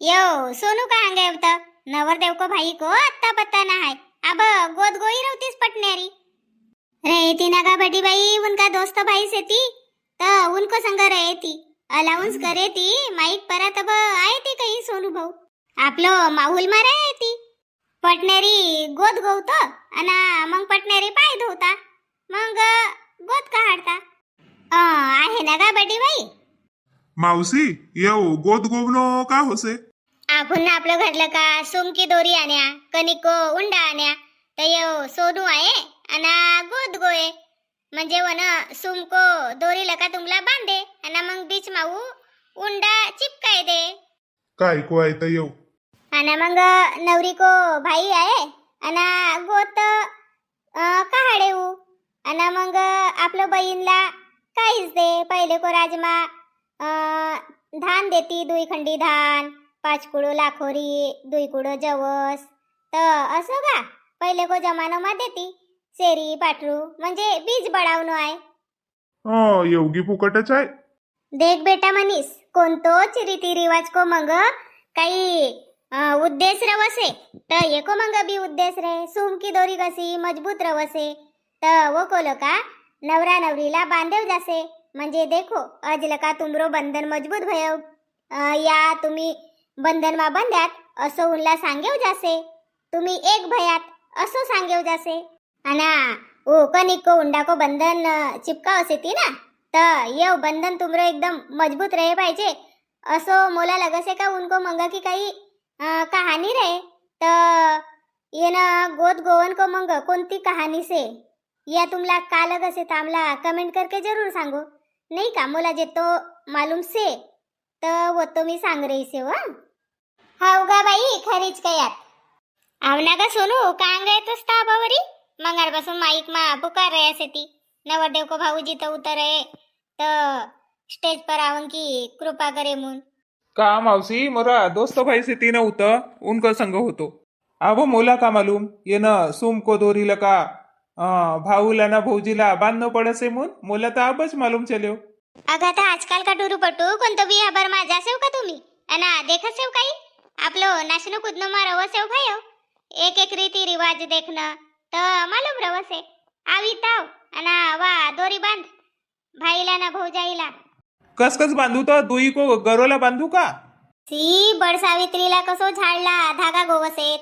यो सोनू कहाँ गए अब तक? नवरदेव को भाई को अत्ता पत्ता ना है। अब गोद गोई रहतीस पटनेरी रहती ना का बड़ी भाई उनका दोस्त भाई से थी तो उनको संग रहे थी अलाउंस करे थी माइक पर तब आए थी कहीं सोनू भाऊ आपलो माहुल में रहे थी पटनेरी गोद गौतो अना मग पटनेरी पाय धोता मग गोद काढता आहे ना का बडी भाई मावशी येऊ गोद गोबनो का होसे आपण आपलं घरलं का सुमकी दोरी आण्या कनिको उंडा आण्या तर यो सोनू आहे आणि गोद गोये म्हणजे वन सुमको दोरी लका तुमला बांधे आणि मग बीच माऊ उंडा चिपकाय दे काय को आहे तर येऊ आणि मग नवरी को भाई आहे आणि गोत काढे आणि मग आपलं बहीणला काहीच दे पहिले को राजमा धान देती दुई खंडी धान 5 कुडो लाखोरी 2 कुडो जवस तर असं का पहिले को जमानो मा देती शेरी पाटरू म्हणजे बीज बडावणं आहे योगी फुकटच आहे देख बेटा मनीस कोणतोच रीती रिवाज को मंग काही उद्देश रवसे तर एको मंग बी उद्देश रे सुम की दोरी कशी मजबूत रवसे तर वो कोलो का नवरा नवरीला बांधेव जासे म्हणजे देखो अजलका तुमरो बंधन मजबूत भयव या तुम्ही बंधन मा बंध्यात असो उनला सांगेव जासे तुम्ही एक भयात असो सांगेव जासे अना ओ कनिको उंडा को बंधन चिपका असे ती ना तर येव बंधन तुमरो एकदम मजबूत रहे पाहिजे असो मोला लगसे का उनको मंगा की काही कहानी रहे तर ये ना गोद गोवन को मंग कोणती कहानी से या तुमला का लगसे तामला कमेंट करके जरूर सांगो नहीं का मोला जे तो मालूम से तो वो तो मी सांग रही से हाव गा बाई खरीच कयात आवना का सोनू कांग गए तो स्टाबावरी मंगारपासून माईक मा पुकार रहे असे ती नवरदेव को भाऊजी तो उतरे तो स्टेज पर आवन की कृपा करे मुन का मावसी मोरा दोस्त भाई से तीन होता उनका संग होतो अब मोला का मालूम ये न सुम को दोरी लका भाऊला ना भौजीला बांधनो पड़से मुन मोला तो अबच मालूम चलो अगा था आजकाल का टुरू पटू कोणतो बी हबर मा जासेव का तुम्ही अना देखा सेव काही आपलो नाचनो कूदनो मा रवसेव भयो एक एक रीति रिवाज देखना तो मालूम रवसे आवी ताव अना वा दोरी बांध भाईला ना भौजाईला कस कस बांधू तो दुई को गरोला बांधू का सी बड सावित्रीला कसो झाडला धागा गोवसे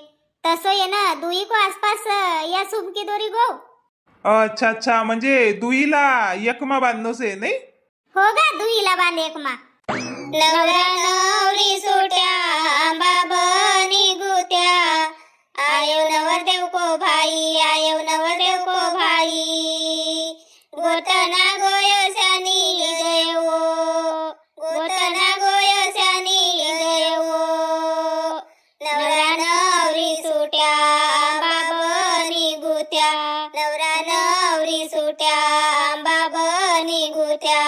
तसो ये ना दुई को आसपास या सुमकी दोरी गो अच्छा अच्छा म्हणजे दुईला एकमा बांधनो से नाही होगा दुईला बांध एकमा नवरा नवरी सोट्या बाबनी गुत्या आयो नवरदेव को भाई आयो नवरदेव को भाई गोतना गोयस्यानी गयो गोतना गोयस्यानी गयो नवरा नवरी सुट्या बाबनी गुत्या नवरा नवरी सुट्या बाबनी गुत्या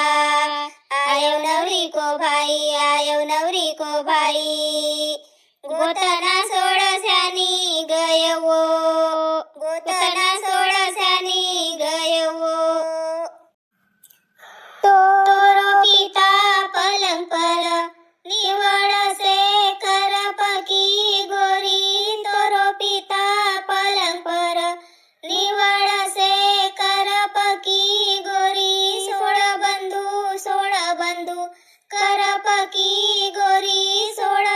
आयो नवरी को भाई आयो नवरी को भाई गोतना सोडस्यानी गयो गोतना सोडस्यानी गयो तोरो पिता पलंग पर निवड से करपकी गोरी तोरो पिता पलंग पर निवड से करपकी गोरी सोड बंधू करपकी गोरी सोड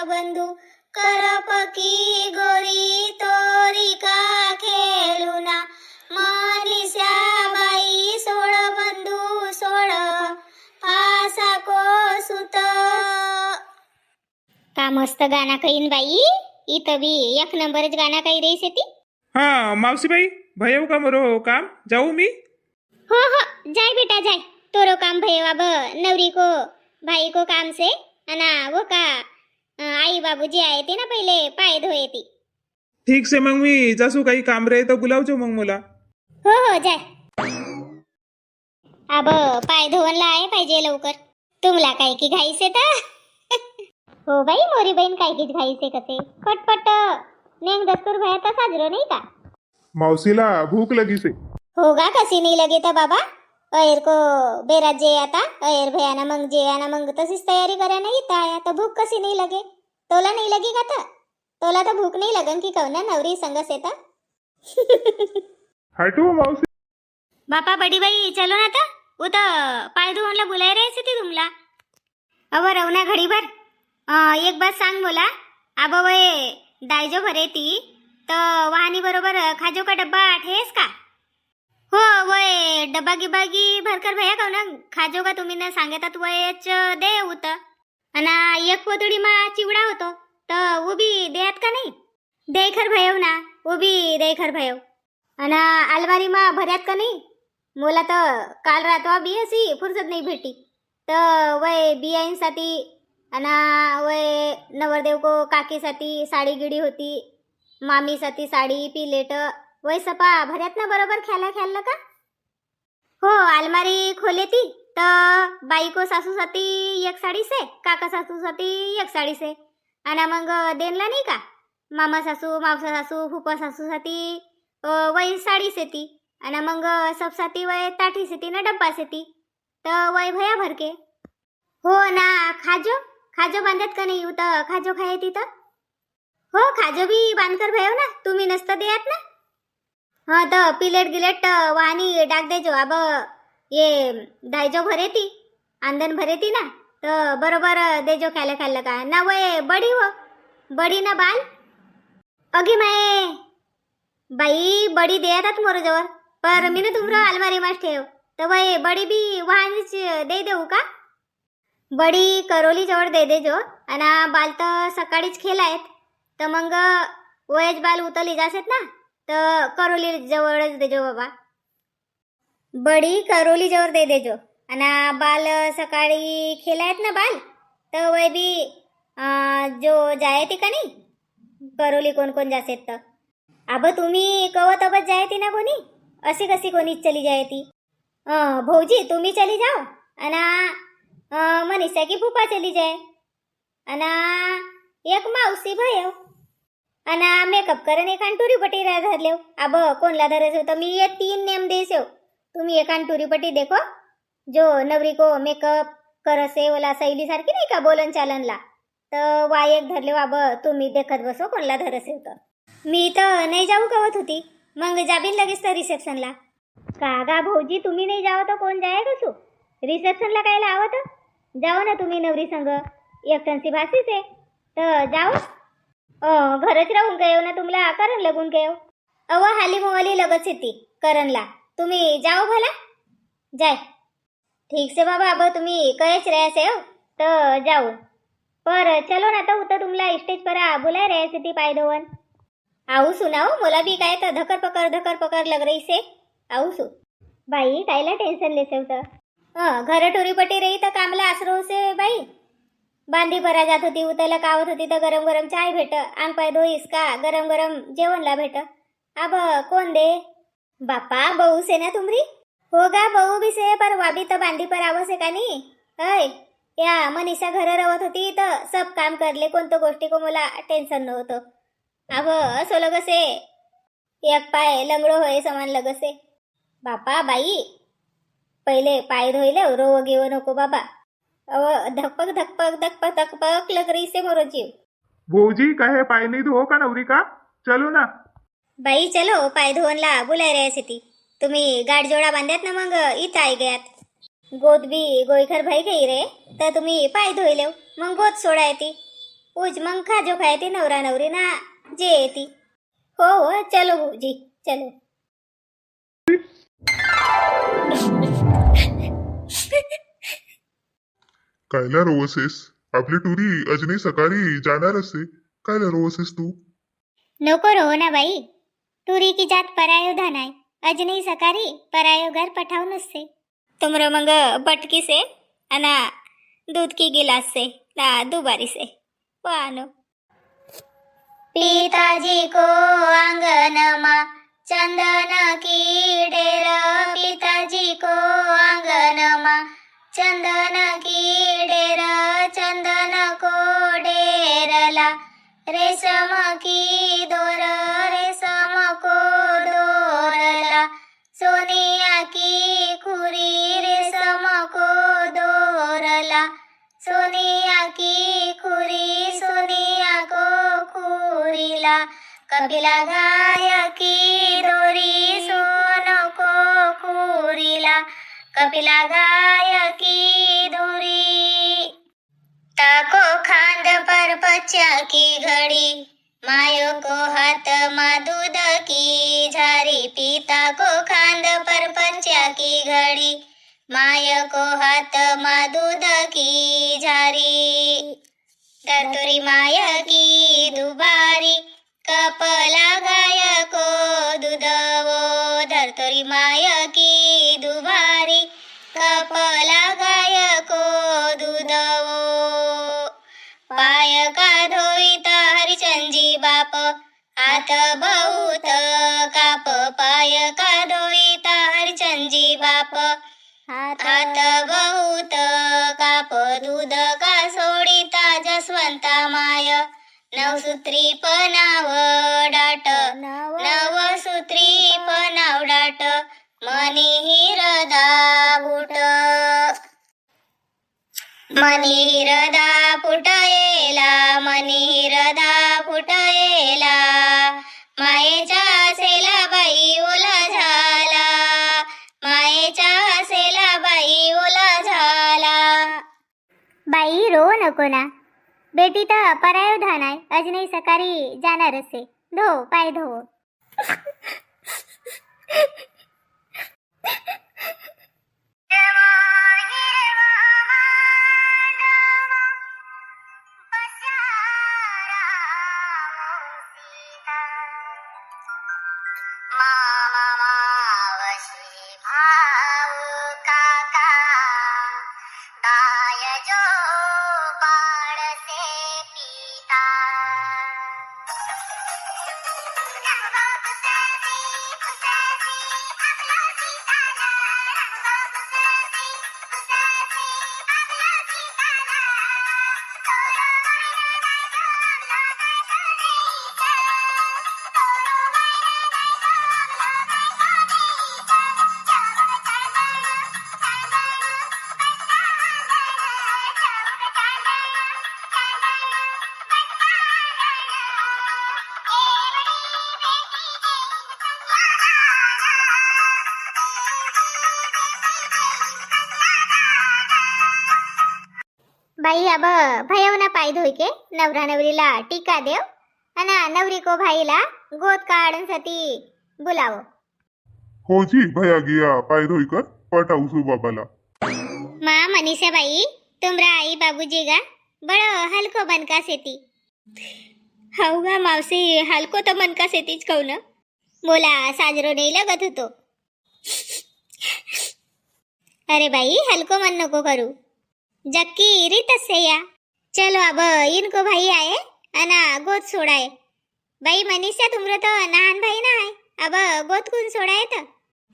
बंधू करपकी गोरी तोरी का खेलुना मानिस्या बाई सोड बंधू सोड फासा को सुत का मस्त गाना कहीन बाई इथं बी एक नंबरच गाना काही रेस येते हा मावसी बाई भयव का मरो काम जाऊ मी हो हो जाय बेटा जाय तोरो काम भयो अब नवरी को भाई को काम से अना वो का आई बाबूजी आए थे ना पहिले पाय धोये ती ठीक से मग मी जसू काही काम रे तो बुलावचो मग मला हो हो जाय अब पाय धुवनला आहे पाहिजे लवकर तुमला काय की घाई से तर हो बाई मोरी बहीण काय की घाई से कसे पटपट नेंग दस्तूर भया तर साजरो नाही का मावशीला भूक लगी से होगा कसी नहीं लगे तर बाबा अयर को बेरात जे आता अयर भयाना मग जे आना मग तशीच तयारी करा नाही येता तर भूक कशी नाही लगे तोला नाही लगी का तर तोला तर भूक नाही लगन की कहू ना नवरी संगस येता हटो मावशी बापा बड़ी बाई चलो ना आता वो तो पाय धुवनला बुलाय रहे थे तुमला अब रवना घड़ी भर एक बात सांग बोला अब वय दायजो भरे ती तर वाहनी बरोबर खाजो का डब्बा ठेस का हो वय डब्बा गिबागी भरकर भैया का ना खाजो का तुम्ही ना सांगतात वयच दे होत आणि एक पोतडी मा चिवडा होतो तर वो भी देत का नाही दे खर भयव ना वो भी दे खर भयव आणि अलमारी मा भर्यात का नाही मोला तर काल रातवा बी अशी फुरसत नाही भेटी तर वय बियाईंसाठी आणि वय नवरदेव को काकीसाठी साडी गिडी होती मामीसाठी साडी पिलेट वय सपा भर्यात ना बरोबर ख्याला का हो अलमारी खोले ती तर बाईको सासूसाठी एक साडी से काका सासूसाठी एक साडी से आणि मग देणला नाही का मामा सासू मावसा सासू फुफा सासूसाठी वय साडी सेती आणि मग सबसाठी वय ताठी सेती ना डब्बा सेती तर वय भया भरके हो ना खाजो खाजो बांधत का नाही तर खाजो खाय तिथं हो खाजो भी बांधकर भयव ना तुम्ही नसतं देत ना हाँ तो पिलेट गिलेट वाहनी डाक देजो अब ये दायजो भरे ती आंदन भरे ती ना तो बरोबर देजो खायला का ना वय बडी हो बडी ना बाल अगी मैं बाई बडी देतात मोरजवर पर मी ना तुमरा अलमारी मास ठेव तर वय बडी बी वाहनीच दे देऊ का बडी करोली जवळ दे देजो आणि बाल तर सकाळीच खेळायत तर मग वयच बाल उतरली जासेत ना तर करोली जवळच देजो बाबा बडी करोली जवळ दे देजो आणि बाल सकाळी खेळायत ना बाल तर वय बी जो जाय ती का नाही करोली कोण कोण जासेत तर अब तुम्ही कवत अबत जाय ती ना कोणी अशी कशी कोणीच चली जाय ती भाऊजी तुम्ही चली जाओ आणि मनीषा की फूफा चली जाय आणि एक मावशी भयव आणि मेकअप करन एकान टुरी पटी धरलेव अब कोणला धरस होतं मी ये 3 नेम देसेव तुम्ही एकान टुरी पटी देखो जो नवरी को मेकअप करसे ओला सैली सारखी नाही का बोलन चालनला तर वायक धरले अब तुम्ही देखत बसो कोणला धरसे होतं मी तर नाही जाऊ कवत होती मग जाबीन लगेच तर रिसेप्शनला कागा भाऊजी तुम्ही नाही जावं तर कोण जाय कसू रिसेप्शनला काय लावत जाओ ना तुम्ही नवरी संग एकटनसी भासीच आहे तर जाओ घरच राहून गयो ना तुम्हाला करण लगून गयो अव हाली मोवाली लगच येते करणला तुम्ही जाओ भला जाय ठीक से बाबा अब तुम्ही कयच रहे हो तर जाओ पर चलो ना तो उतर तुमला स्टेज पर बुलाय रहे ती पाय धोवन आऊ सुनाओ मोला भी काय तर धकर पकर लग रही से आऊ सु बाई कायला टेन्शन लेसे होतं घर टोरी पटी रही तर कामला आसरो से बाई बांधी भरा जात होती उतरला कावत होती तर गरम गरम चाय भेट अंग पाय धोईस का गरम गरम जेवणला भेट अब कोण दे बापा बहू से ना तुमरी होगा बहू भी से पर वाबी तर बांधी पर आवसे का नहीं अय या मनीषा घर रवत होती तर सब काम करले कोणत्या गोष्टी को मला टेन्शन नव्हतं अब असो लगसे एक पाय लंगडो होय समान लगसे बापा बाई पहिले पाय धोईले रो घेऊ नको बाबा अव धकपक लग रही से मोरो जीव भाऊजी काय हे पाय नाही धुवो का नवरी का चलो ना बाई चलो पाय धुवनला बुलाय रहे ती तुम्ही गाठ जोडा बांध्यात ना मग इथं आई गयात गोद बी गोईखर भाई गई रे तर तुम्ही पाय धुईले मग गोद सोडा येते उज मग खाजो खायती नवरा नवरी ना जे येती हो हो चलो भाऊजी चलो कायला रोवसेस आपली टुरी अजनी सकाळी जाणार असते कायला रोवसेस तू नको रहो ना बाई तुरी की जात परायो धनाय अजनी सकारी परायो घर पठाव नसते तुमरो मग बटकी से अना दूध की गिलास से ना दुबारी से पानो पिताजी को आंगन मा चंदन की डेर पिताजी को आंगन मा चंदन की डेर चंदन को डेरला रेशम की दोर रेशम को दोरला सोनिया की खुरी सोनिया की खुरी सोनिया को खुरीला कपिला गाय की दोरी सोनो को खुरीला कपिला गाय की दोरी ताको खांद पर बच्चा की घड़ी मायो को हाथ में दूध की झारी पिता को खांद पर बच्चा की घड़ी माय को हाथ में दूध की झारी धरतुरी माय की दुबारी कपला गाय को दूध वो धरतुरी माय की दुबारी कपला गाय को दूध वो पाय का धोईता हरिचंदजी बाप हाथ बहुत काप पाय का धोईता हरिचंदजी बाप हाथ बहुत काप दूध का सोडिता जसवंता माय नवसूत्री पनाव डाट नवसूत्री पनाव डाट मनी हिरदा बुट मनी हिरदा फुटयेला मनी हिरदा फुटयेला मायेच्या सेला बाई ओला झाला मायेच्या सेला बाई ओला झाला बाई रो नको ना बेटी तर परायोधान आहे अजूनही सकाळी जाणार असे धो पाय धो बाई अब भयवना पाय धोई के नवरा नवरीला टीका देव आणि नवरी को भाईला गोद काढण्यासाठी बुलावो हो जी भया गिया पाय धोईकर पटाऊ सु बाबाला माँ मनीषा बाई तुमरा आई बाबूजी गा बड़ हलको बनका सेती हाउगा मावसी हलको तो मनका सेतीच कहू न बोला साजरो नाही लगत होतो अरे बाई हलको मन नको करू जक्की रीत से या चलो अब इनको भाई आए अना गोद सोडाए बाई मनीषा तुमरो तो नाहन भाई ना है अब गोद कुन सोडाए तो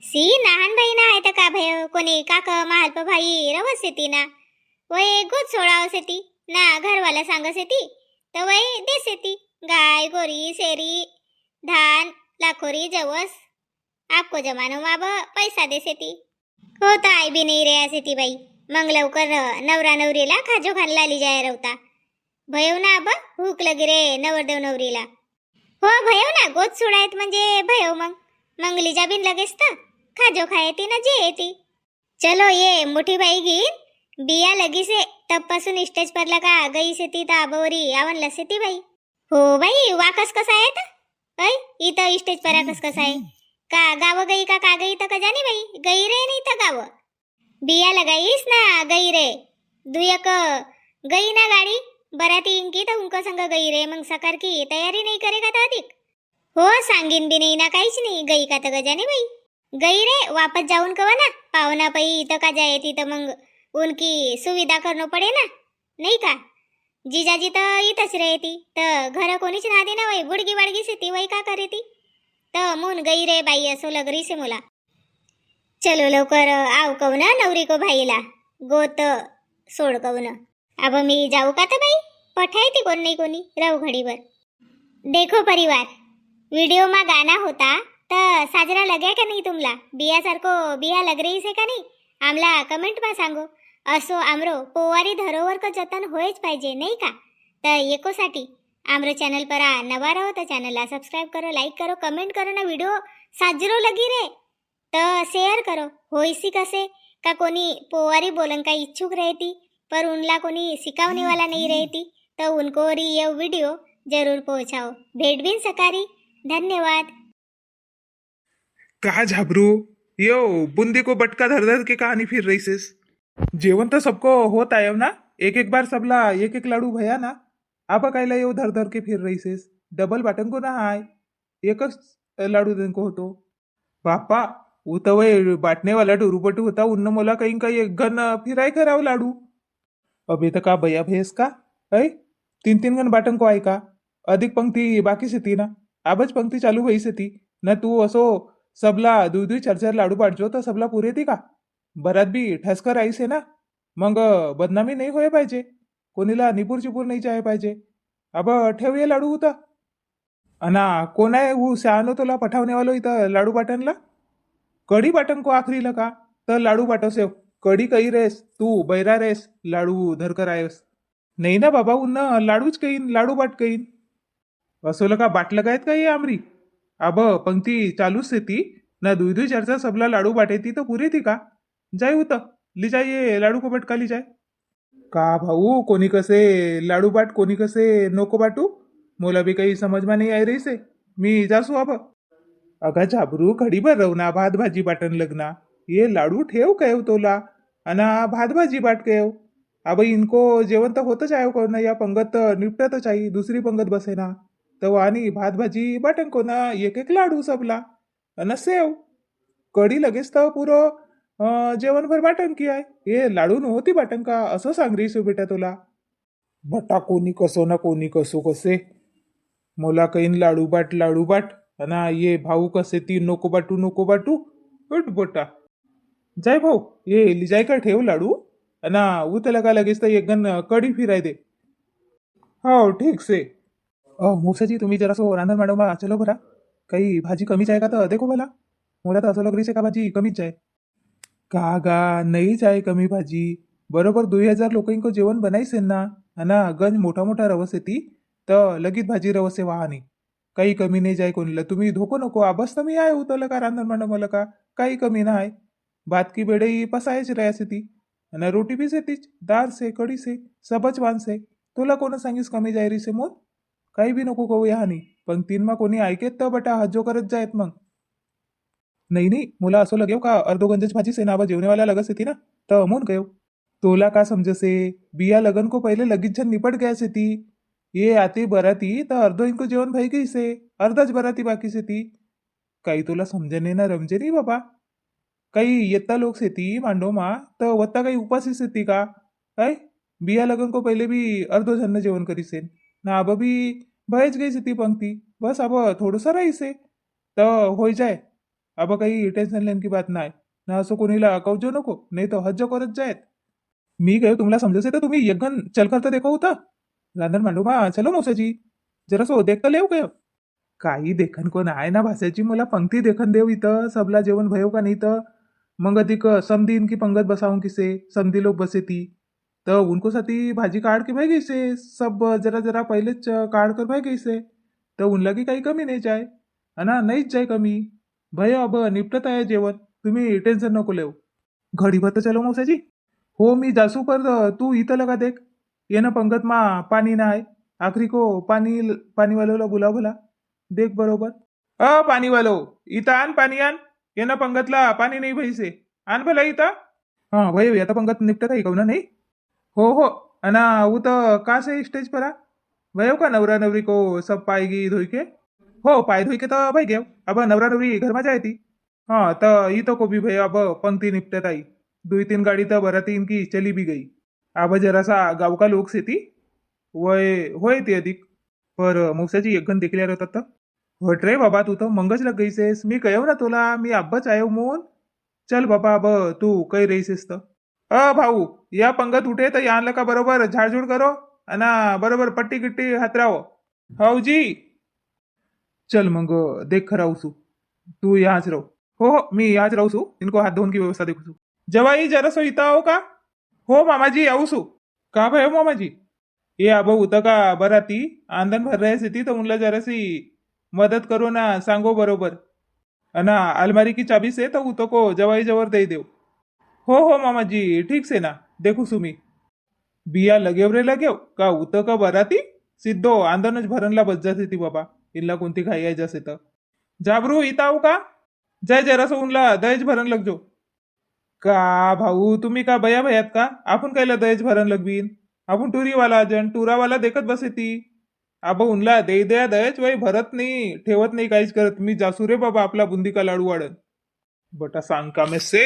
सी नाहन भाई ना है तो का भयो कोणी काक महाल्प भाई रवस सेती ना वय गोद सोडाव सेती ना घर वाला सांग सेती तो वय दे सेती गाय गोरी शेरी धान लाखोरी जवस आपको जमानो में अब पैसा दे सेती हो तो आई भी नहीं रहा सेती बाई मग लवकर नवरा नवरीला खाजो खानला ली जाय रवता भयव ना अब भूक लगी रे नवरदेव नवरीला हो भयव ना गोद सोडायत म्हणजे भयव मग मंगली जाबीन लगेच तर खाजो खायती ना जे येती चलो ये मोठी बाई घेईन बिया लगी से तब पासून स्टेज परला का गई सेती तर आबवरी आवनला सेती बाई हो बाई वाकस कसा आहे तर ऐ इथं स्टेज परा कसा आहे का गाव गई का गई तर का जानी बाई गई रे नाही तर गाव बिया लगाईस ना गई रे दुयक गई ना गाडी बराती इंकी तर उनका संग गई रे मग सकार की तयारी नाही करे का अधिक हो सांगीन बी नाही ना काहीच नाही गई का तर गजाने बाई गई रे वापस जाऊन कवा ना पाहुणा पै इथं का जाय तिथं मग उनकी सुविधा करणं पडे ना नाही का जिजाजी तर इथंच राहती तर घर कोणीच ना दे ना वय बुडगी वाडगी से ती वय का करे ती तर मून गई रे बाई असो लगरी से मुला चलो लवकर आव कवना नवरी को भाईला गोत सोड कवना अब मी जाऊ का तर बाई पठाय ती कोण नाही कोणी राहू घडीवर देखो परिवार वीडियो मा गाना होता तर साजरा लग्या का नाही तुमला बिया सारखो बिया लग रही से का नाही आमला कमेंट मा सांगो असो आमरो पोवारी धरोवर का जतन होयच पाहिजे नाही का. तर एकोसाठी आमरो चॅनल पर नवा रहो तर चॅनलला सबस्क्राईब करो, लाईक करो, कमेंट करो ना. व्हिडिओ साजरो लगी रे तर शेअर करो. होईसी कसे का कोणी पोवारी बोलन का इच्छुक रहती पर उनला कोणी सिखावने वाला नहीं रहती तो उनको और ये वीडियो जरूर पहुंचाओ. भेट बिन सकारी. धन्यवाद. कहा झाबरू यो बुंदी को बटका धर धर के कहानी फिर रही सेस. जेवण तर सबको होत आहे ना. एक एक बार सबला एक एक लाडू भया ना. आप कायला येऊ धर धर के फिर रही सेस. डबल बाटन को ना हाय एकच लाडू देनको होतो. बापा उतवय बाटणे वाला डुरुपटू होता उन्न मला काही काही एक घन फिराय करावं लाडू. अबे तर का भैया भेस का ऐ 3-3 गण बाटन को आहे का. अधिक पंक्ति बाकी से थी ना. आबच पंक्ति चालू भई से थी ना. तू असो सबला 2-2 4-4 लाडू पाडजो तर सबला पुरे ती का. बरात बी ठसकर आईस आहे ना. मग बदनामी नाही होय पाहिजे. कोणीला निपूर चिपूर नाही चाहे पाहिजे. अब ठेव ये लाडू होता. अना कोण आहे हू शहानो तुला पठावने वालो इथं लाडू पाटणला. कढी पाटण को आखरी लका तर लाडू पाठवसेव. कढी कही रेस तू बैरा रेस लाडू धरकर आयस. नाही ना बाबा उन्न लाडूच कहीन लाडू बाट कहीन. असो लका बाटलं कायत काही आमरी. अब पंक्ति चालूच से ती ना 2-2 4-4 सबला लाडू बाटे ती तो पुरी थी का. जाय होतं ली जाय लाडू को बटका ली जाय. का भाऊ कोणी कसे लाडू बाट कोणी कसे नको बाटू. मोला भी काही समझ में नहीं आई रही से. मी जासू अब. अगा झाबरू खडी भर रवना भात भाजी बाटन लगना. ये लाडू ठेव कहेव तोला अना भात भाजी बाट कहेव. अब इनको जेवण तर होतच आहे को ना. या पंगत निपटतच आहे. दुसरी पंगत बसे ना तो आणि भात भाजी बाटन को ना एक एक लाडू सबला अन सेव कढी लगेच तर पुरं जेवणभर बाटन की आहे. हे लाडू नव्हती बाटन का असं सांग रही सो बेटा तुला. बटा कोणी कसो ना कोणी कसो कसे मोला कैन लाडू बाट अना ये भाऊ कसे ती नको बाटू उठ बोटा. जाय भाऊ ये लिजाय का ठेव लाडू अना उतला का लगेच तर एक गण कढी फिराय दे. हो ठीक से. मोसाजी तुम्ही जरा सो रांधण मॅडम चलो बरा. काही भाजी कमीच आहे का तर देखो भला. मला तर असं लग रही से का भाजी कमीच आहे. का गा नाहीच आहे कमी भाजी. बरोबर 2000 लोकांको जेवण बनाईसे ना. अना गंज मोठा मोठा रवस येती तर लगीत भाजी रवसे वाहनी. काही कमी नाही जाय कोणीला. तुम्ही धोको नको आबस तर मी आहे उतरलं का रांधण मॅडम मला का काही कमी नाही. भात की बेडई पसायच रयास ती आणि रोटी बी सेतीच दाल से कढी से सबच वान से. तुला कोण सांगीस कमी जाय री से मोन. काही बी नको कहू याहानी. पण तीनमा कोणी ऐकेत तर बटा हज्जो करत जायत मग. नाही मुला असं लगेव का अर्धो गंजच भाजी से नाबा जेवणेवाला लगस येती ना तर मोन कहो. तोला का समजसे बिया लगन को पहिले लगीच जन निपट गया से ती. ये आती बराती तर अर्धो इनको जेवण भई गई से अर्धाच बराती बाकी से ती. काही तुला समजने ना रमजे नाही बाबा. काही येता लोक से ती मांडो मा तर वत्ता काही उपासी से ती का ऐ. बिया लगन को पहिले बी अर्धो जन जेवण करीसे ना अब भी भयच गई से ती पंक्ति. बस अब थोडंसं राहीसे तर होई जाय. अब काही टेन्शन लेने की बात नाही ना. असं कोणीला कवजो नको नाही तर हज्जो करत जायत. मी काय तुम्हाला समजसे तर तुम्ही एक गण चल करता देखो होता. रांधण मांडू मा चलो मोसाजी जरा सो देखता लेव काय. काही देखन कोण आहे ना भाषाची. मला पंक्ति देखन देव इथं सबला जेवण भयो का नाही तर मग अधिक समधी इनकी पंगत बसाऊं किसे समधी लोग बसे ती तर उनको साथी भाजी काट के भाई गई से सब जरा जरा पहले काट कर भाई गई से तो उन लगी काही कमी नाही जाय अना नाहीच जाय कमी. भय अब निपटत आहे जेवण. तुम्ही टेन्शन नको लेव. घडी भर तर चलो मौसाजी. हो मी जासू पर तू इथं लगा देख. ये ना पंगत मा पाणी ना आहे. आखरी को पाणी वालोला बुला भला देख बरोबर. पाणी वालो इथं आण पाणी आण. ये ना पंगतला पाणी नाही भैसे आण भला इथं. हाँ भाई आता पंगत निपटत आहे का नाही. हो अना वो तो का से स्टेज पर आ भयो का नवरा नवरी को सब पाएगी धोई के. हो पाय धोई के तो भाई गए. अब नवरा नवरी घर में जाए थी. हाँ तो ये तो को भी भाई अब पंक्ति निपटत आई. 2-3 गाड़ी तो बराती इनकी चली भी गई. अब जरा सा गाँव का लोग से थी वय होय ती अधिक. पर मौसाजी एक गण देखल्या होतात तर हट रे बाबा तू तर मंगच लग गई सेस. मी कहो ना तुला मी अब्बाच आयो मोन. चल बाबा अब तू काही रहीसेस तर. भाऊ या पंगत उठे तर या का बरोबर झाडझूड करो अना बरोबर पट्टी गिट्टी हातराव. हाऊ जी चल मग देख खरा उसू. तू यहाच रहो. हो मी यहाच राहू सू. इनको हात धोने की व्यवस्था देखू. जवाई जरा सो इथं आओ का. हो मामाजी याऊसू का भाई मामाजी ये आबो होतं का बराती आंदण भर रहे ती तर उनला जरासी मदत करो ना सांगो बरोबर अना अलमारी की चाबी से तो उतो को जवाई जवर दे देव हो मामाजी ठीक से ना देखू सुमी बिया लगेव रे लगेव का उतं का बराती सिद्धो आंदणच भरणला बस जाते ती बाबा इल्ला कोणती खाई आहे जसे तर जाबरू इथं आऊ का जय जरासं उनला दहेज भरण लगजो का भाऊ तुम्ही का बया भयात का आपण कायला दहेज भरण लगवीन आपण टुरीवाला अजन टुरावाला देखत बसे ती आबा उनला दे द्या दहेज वय भरत नाही ठेवत नाही काहीच करत मी जासू रे बाबा आपला बुंदी का लाडू वाढन बटा सांग का मे से